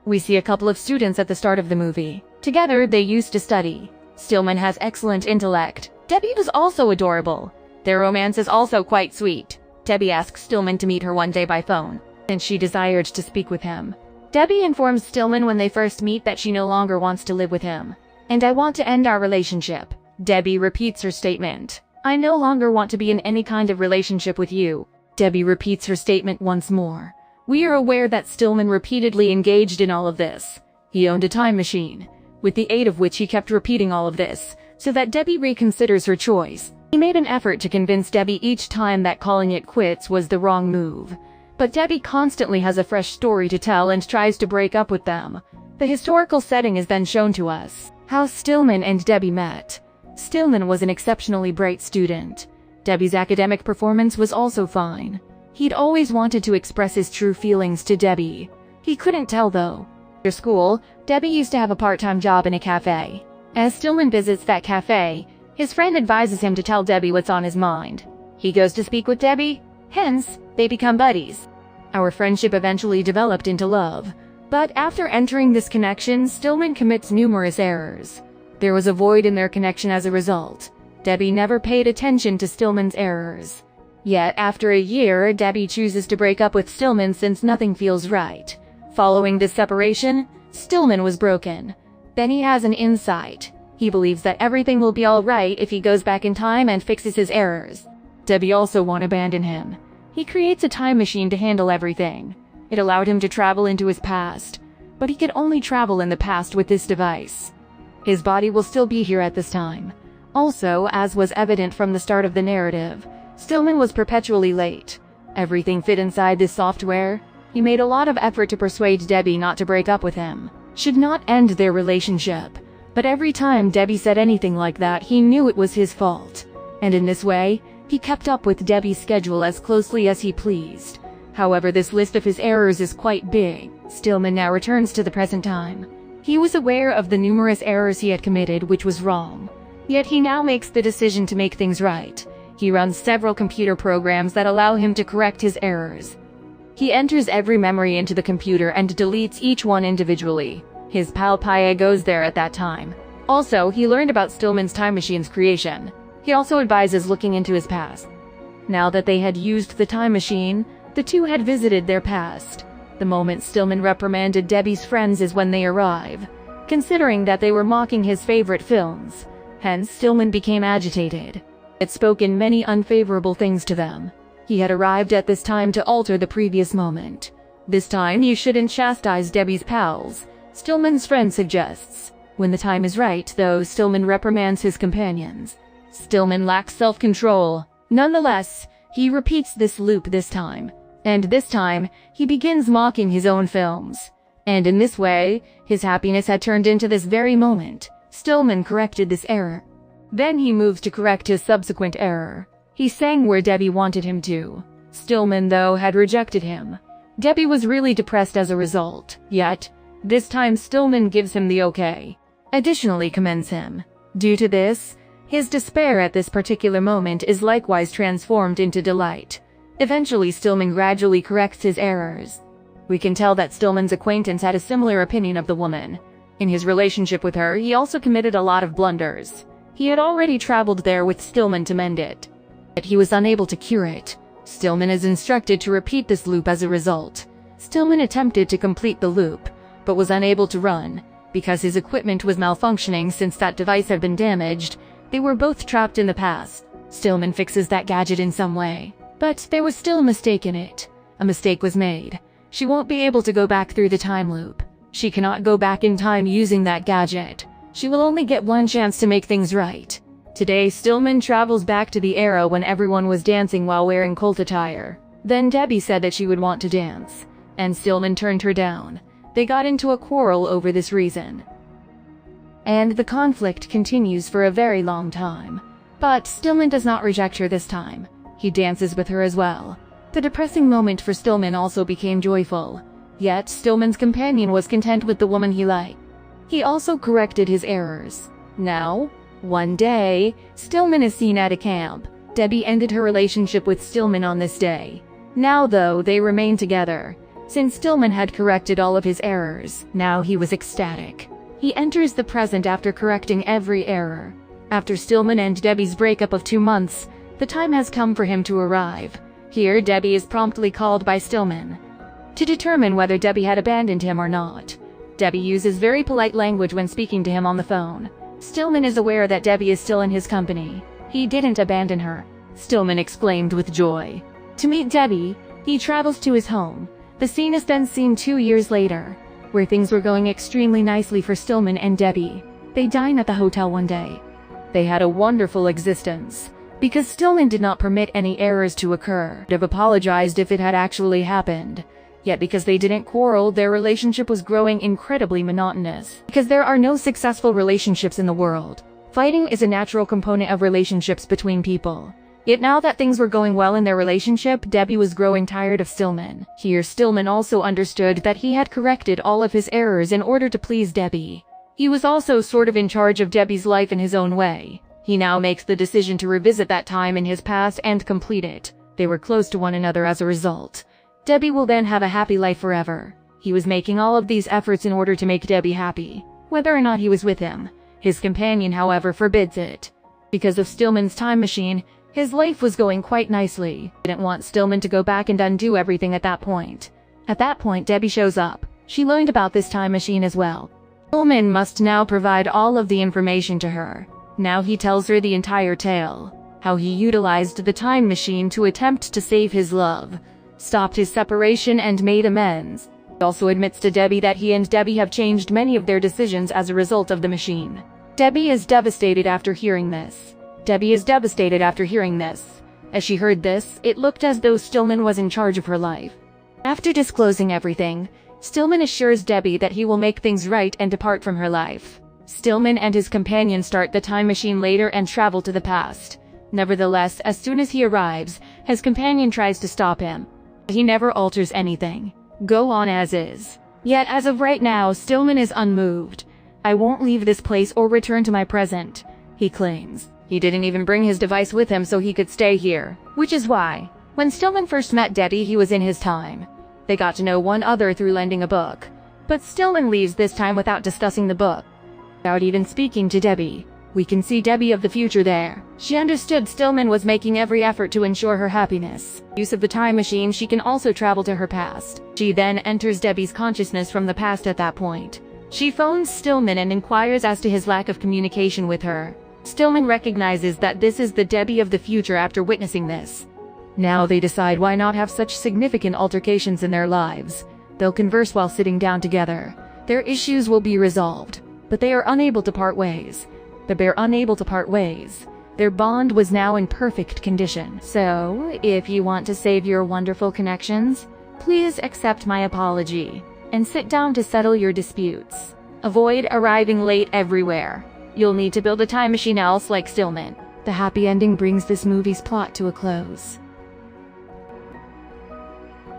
We see a couple of students at the start of the movie. Together, they used to study. Stillman has excellent intellect. Debbie was also adorable. Their romance is also quite sweet. Debbie asks Stillman to meet her one day by phone, and she desired to speak with him. Debbie informs Stillman when they first meet that she no longer wants to live with him. "And I want to end our relationship." Debbie repeats her statement. "I no longer want to be in any kind of relationship with you." Debbie repeats her statement once more. We are aware that Stillman repeatedly engaged in all of this. He owned a time machine, with the aid of which he kept repeating all of this, so that Debbie reconsiders her choice. He made an effort to convince Debbie each time that calling it quits was the wrong move. But Debbie constantly has a fresh story to tell and tries to break up with them. The historical setting is then shown to us. How Stillman and Debbie met. Stillman was an exceptionally bright student. Debbie's academic performance was also fine. He'd always wanted to express his true feelings to Debbie. He couldn't tell though. After school, Debbie used to have a part-time job in a cafe. As Stillman visits that cafe, his friend advises him to tell Debbie what's on his mind. He goes to speak with Debbie, hence, they become buddies. Our friendship eventually developed into love. But after entering this connection, Stillman commits numerous errors. There was a void in their connection as a result. Debbie never paid attention to Stillman's errors. Yet, after a year, Debbie chooses to break up with Stillman since nothing feels right. Following this separation, Stillman was broken. Then he has an insight. He believes that everything will be alright if he goes back in time and fixes his errors. Debbie also won't abandon him. He creates a time machine to handle everything. It allowed him to travel into his past, but he could only travel in the past with this device. His body will still be here at this time. Also, as was evident from the start of the narrative, Stillman was perpetually late. Everything fit inside this software. He made a lot of effort to persuade Debbie not to break up with him, should not end their relationship. But every time Debbie said anything like that, he knew it was his fault. And in this way, he kept up with Debbie's schedule as closely as he pleased. However, this list of his errors is quite big. Stillman now returns to the present time. He was aware of the numerous errors he had committed, which was wrong. Yet he now makes the decision to make things right. He runs several computer programs that allow him to correct his errors. He enters every memory into the computer and deletes each one individually. His pal Paya goes there at that time. Also, he learned about Stillman's time machine's creation. He also advises looking into his past. Now that they had used the time machine, the two had visited their past. The moment Stillman reprimanded Debbie's friends is when they arrive, considering that they were mocking his favorite films. Hence, Stillman became agitated. It spoken many unfavorable things to them. He had arrived at this time to alter the previous moment. This time, you shouldn't chastise Debbie's pals, Stillman's friend suggests. When the time is right, though, Stillman reprimands his companions. Stillman lacks self-control. Nonetheless, he repeats this loop this time. And this time, he begins mocking his own films. And in this way, his happiness had turned into this very moment. Stillman corrected this error. Then he moves to correct his subsequent error. He sang where Debbie wanted him to. Stillman, though, had rejected him. Debbie was really depressed as a result. Yet, this time Stillman gives him the okay. Additionally commends him. Due to this, his despair at this particular moment is likewise transformed into delight. Eventually, Stillman gradually corrects his errors. We can tell that Stillman's acquaintance had a similar opinion of the woman. In his relationship with her, he also committed a lot of blunders. He had already traveled there with Stillman to mend it. Yet he was unable to cure it. Stillman is instructed to repeat this loop as a result. Stillman attempted to complete the loop, but was unable to run. Because his equipment was malfunctioning since that device had been damaged, they were both trapped in the past. Stillman fixes that gadget in some way. But there was still a mistake in it. A mistake was made. She won't be able to go back through the time loop. She cannot go back in time using that gadget. She will only get one chance to make things right. Today, Stillman travels back to the era when everyone was dancing while wearing cult attire. Then Debbie said that she would want to dance, and Stillman turned her down. They got into a quarrel over this reason. And the conflict continues for a very long time. But Stillman does not reject her this time. He dances with her as well. The depressing moment for Stillman also became joyful. Yet, Stillman's companion was content with the woman he liked. He also corrected his errors. Now, one day, Stillman is seen at a camp. Debbie ended her relationship with Stillman on this day. Now, though, they remain together. Since Stillman had corrected all of his errors, now he was ecstatic. He enters the present after correcting every error. After Stillman and Debbie's breakup of 2 months, the time has come for him to arrive. Here, Debbie is promptly called by Stillman to determine whether Debbie had abandoned him or not. Debbie uses very polite language when speaking to him on the phone. Stillman is aware that Debbie is still in his company. He didn't abandon her, Stillman exclaimed with joy. To meet Debbie, he travels to his home. The scene is then seen 2 years later, where things were going extremely nicely for Stillman and Debbie. They dine at the hotel one day. They had a wonderful existence. Because Stillman did not permit any errors to occur, would have apologized if it had actually happened. Yet because they didn't quarrel, their relationship was growing incredibly monotonous. Because there are no successful relationships in the world. Fighting is a natural component of relationships between people. Yet now that things were going well in their relationship, Debbie was growing tired of Stillman. Here, Stillman also understood that he had corrected all of his errors in order to please Debbie. He was also sort of in charge of Debbie's life in his own way. He now makes the decision to revisit that time in his past and complete it. They were close to one another as a result. Debbie will then have a happy life forever. He was making all of these efforts in order to make Debbie happy, whether or not he was with him. His companion, however, forbids it. Because of Stillman's time machine, his life was going quite nicely. He didn't want Stillman to go back and undo everything at that point. At that point, Debbie shows up. She learned about this time machine as well. Stillman must now provide all of the information to her. Now he tells her the entire tale. How he utilized the time machine to attempt to save his love, stopped his separation and made amends. He also admits to Debbie that he and Debbie have changed many of their decisions as a result of the machine. Debbie is devastated after hearing this. As she heard this, it looked as though Stillman was in charge of her life. After disclosing everything, Stillman assures Debbie that he will make things right and depart from her life. Stillman and his companion start the time machine later and travel to the past. Nevertheless, as soon as he arrives, his companion tries to stop him. He never alters anything. Go on as is. Yet as of right now, Stillman is unmoved. I won't leave this place or return to my present, he claims. He didn't even bring his device with him so he could stay here. Which is why, when Stillman first met Debbie, he was in his time. They got to know one another through lending a book. But Stillman leaves this time without discussing the book. Without even speaking to Debbie. We can see Debbie of the future there. She understood Stillman was making every effort to ensure her happiness. Use of the time machine, she can also travel to her past. She then enters Debbie's consciousness from the past at that point. She phones Stillman and inquires as to his lack of communication with her. Stillman recognizes that this is the Debbie of the future after witnessing this. Now they decide why not have such significant altercations in their lives. They'll converse while sitting down together. Their issues will be resolved. But they are unable to part ways. Their bond was now in perfect condition. So, if you want to save your wonderful connections, please accept my apology and sit down to settle your disputes. Avoid arriving late everywhere. You'll need to build a time machine else like Stillman. The happy ending brings this movie's plot to a close.